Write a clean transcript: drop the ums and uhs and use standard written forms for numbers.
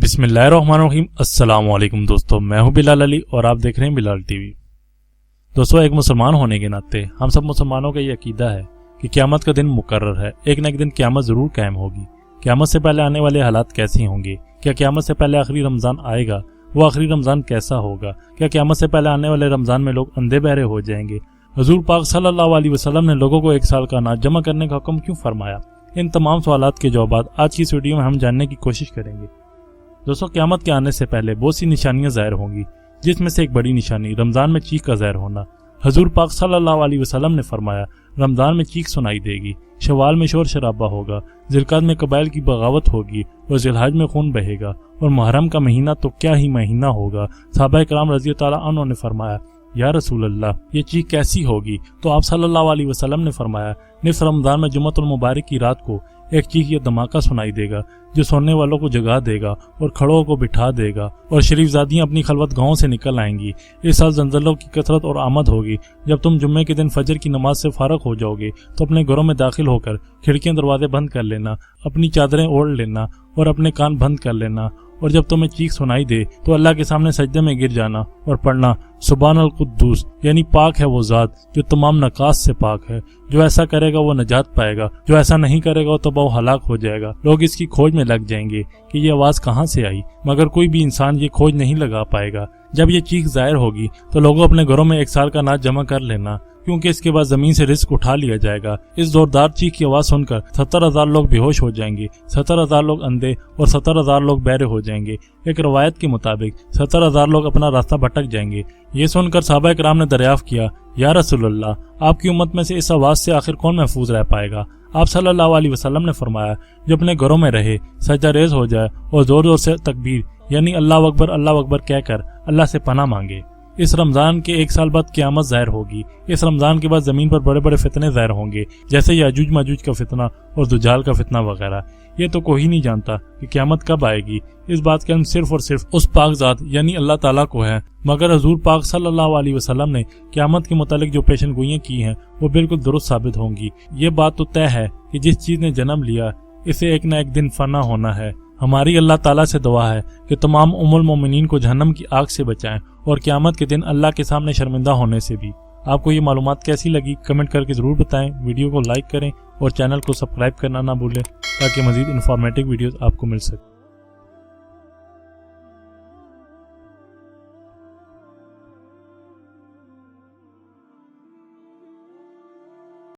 बिस्मिल्लाहिर्रहमानिर्रहीम। अस्सलाम वालेकुम दोस्तों, मैं हूं बिलाल अली और आप देख रहे हैं बिलाल टीवी। दोस्तों, एक मुसलमान होने के नाते हम सब मुसलमानों का ये अकीदा है कि क़यामत का दिन मुकर्रर है। एक न एक दिन क़यामत ज़रूर कायम होगी। क़यामत से पहले आने वाले हालात कैसे होंगे? क्या क़यामत से पहले आखिरी रमज़ान आएगा? वो आखिरी रमज़ान कैसा होगा? क्या क़यामत से पहले आने वाले रमज़ान में लोग अंधे बहरे हो जाएंगे? हुज़ूर पाक सल्लल्लाहु अलैहि वसल्लम ने लोगों को एक साल का अनाज जमा करने का हुक्म क्यों फरमाया? इन तमाम सवालात के जवाब आज की इस वीडियो में हम जानने की कोशिश करेंगे। दोस्तों, क़यामत के आने से पहले बहुत सी निशानियां ज़ाहिर होंगी, जिसमें से एक बड़ी निशानी रमज़ान में चीख का ज़ाहिर होना। हुज़ूर पाक सल्लल्लाहु अलैहि वसल्लम ने फरमाया, रमज़ान में चीख सुनाई देगी, शवाल में शोर शराबा होगा, ज़िलक़ाद में कबाइल की बगावत होगी और ज़िलहज में खून बहेगा और मुहर्रम का महीना तो क्या ही महीना होगा। सहाबा किराम रज़ी अल्लाह अन्हुम ने फरमाया, या रसूल अल्लाह, ये चीख कैसी होगी? तो आप सल्लल्लाहु अलैहि वसल्लम ने फरमाया, निफ़ रमज़ान में जुम्मतुल मुबारक की रात को एक चीख या धमाका सुनाई देगा जो सोने वालों को जगा देगा और खड़ों को बिठा देगा और शरीफ ज़ादियाँ अपनी खलवत गाहों से निकल आएंगी। इस साल जंजलों की कसरत और आमद होगी। जब तुम जुम्मे के दिन फजर की नमाज से फारग हो जाओगे तो अपने घरों में दाखिल होकर खिड़कियां दरवाजे बंद कर लेना, अपनी चादरें ओढ़ लेना और अपने कान बंद कर लेना, और जब तुम्हें चीख सुनाई दे तो अल्लाह के सामने सजदे में गिर जाना और पढ़ना, सुभान अल कुद्दूस, यानी पाक है वो ज़ात जो तमाम नकास से पाक है। जो ऐसा करेगा वो नजात पाएगा, जो ऐसा नहीं करेगा तो वो हलाक हो जाएगा। लोग इसकी खोज में लग जाएंगे कि ये आवाज़ कहाँ से आई, मगर कोई भी इंसान ये खोज नहीं लगा पाएगा। जब ये चीख ज़ाहिर होगी तो लोगों अपने घरों में एक साल का अनाज जमा कर लेना, क्योंकि इसके बाद जमीन से रिस्क उठा लिया जाएगा। इस जोरदार चीख की आवाज़ सुनकर 70,000 लोग बेहोश हो जाएंगे, 70,000 लोग अंधे और 70,000 लोग बहरे हो जाएंगे। एक रवायत के मुताबिक 70,000 लोग अपना रास्ता भटक जाएंगे। ये सुनकर सहाबा किराम ने दरियाफ्त किया, या रसूल अल्लाह, आपकी उम्मत में से इस आवाज़ से आखिर कौन महफूज रह पाएगा? आप सल्लल्लाहु अलैहि वसल्लम ने फरमाया, जो अपने घरों में रहे, सजदा रेज हो जाए और जोर जोर से तकबीर यानी अल्लाह अकबर कहकर अल्लाह से पनाह मांगे। इस रमज़ान के एक साल बाद क़यामत ज़ाहिर होगी। इस रमज़ान के बाद ज़मीन पर बड़े बड़े फितने ज़ाहिर होंगे, जैसे याजूज माजूज का फितना और दुजाल का फितना वगैरह। ये तो कोई नहीं जानता कि क़यामत कब आएगी। इस बात के इल्म सिर्फ और सिर्फ उस पाक ज़ात यानी अल्लाह ताला को है। मगर हुज़ूर पाक सल्लल्लाहु अलैहि वसल्लम ने क़यामत के मुतालिक जो पेशन गोइयाँ की हैं वो बिल्कुल दुरुस्त साबित होंगी। ये बात तो तय है कि जिस चीज़ ने जन्म लिया इसे एक न एक दिन फना होना है। हमारी अल्लाह ताला से दुआ है कि तमाम उम्मुल मोमिनीन को जहन्नम की आग से बचाएं और क़यामत के दिन अल्लाह के सामने शर्मिंदा होने से भी। आपको ये मालूमात कैसी लगी कमेंट करके ज़रूर बताएं। वीडियो को लाइक करें और चैनल को सब्सक्राइब करना ना भूलें ताकि मज़ीद इंफॉर्मेटिव वीडियोस आपको मिल सके।